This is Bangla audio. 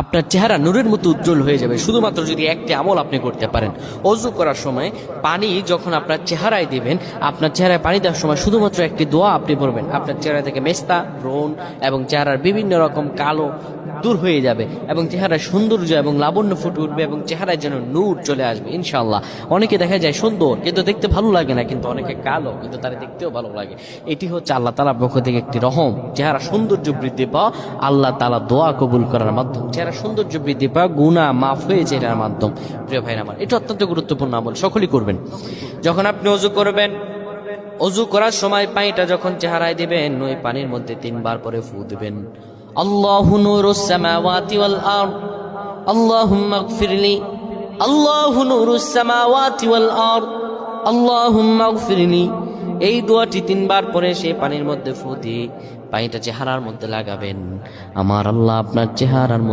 আপনার চেহারা নূরের মতো উজ্জ্বল হয়ে যাবে শুধুমাত্র যদি একটি আমল আপনি করতে পারেন। অজু করার সময় পানি যখন আপনার চেহারায় দিবেন, আপনার চেহারায় পানি দেওয়ার সময় শুধুমাত্র একটি দোয়া আপনি পড়বেন, আপনার চেহারা থেকে মেস্তা, ব্রণ এবং চেহারার বিভিন্ন রকম কালো দূর হয়ে যাবে এবং চেহারার সৌন্দর্য এবং লাবণ্য ফুটে উঠবে এবং চেহারায় যেন নূর চলে আসবে ইনশাআল্লাহ। অনেকে দেখা যায় সুন্দর কিন্তু দেখতে ভালো লাগে না, কিন্তু অনেকে কালো কিন্তু তারা দেখতেও ভালো লাগে। এটি হচ্ছে আল্লাহ তাআলার পক্ষ থেকে একটি রহম। চেহারা সৌন্দর্য বৃদ্ধি পাওয়া আল্লাহ তাআলা দোয়া কবুল করার মাধ্যম, চেহারা সৌন্দর্য বৃদ্ধি পাওয়া গুনাহ মাফ হয়েছে এটার মাধ্যম। প্রিয় ভাইরা আমার, এটা অত্যন্ত গুরুত্বপূর্ণ আমল, সকলেই করবেন। যখন আপনি অজু করবেন, অজু করার সময় পানিটা যখন চেহারায় দিবেন, ওই পানির মধ্যে 3 বার পরে ফু দিবেন। আল্লাহু নূরুস সামাওয়াতি ওয়াল আরদ আল্লাহুম্মা ইগফিরলি, আল্লাহু নূরুস সামাওয়াতি ওয়াল আরদ আল্লাহুম্মা ইগফিরলি। এই দোয়াটি 3 বার পরে সেই পানির মধ্যে ফু দিয়ে পানিটা চেহারার মধ্যে লাগাবেন। আমার আল্লাহ আপনার চেহারার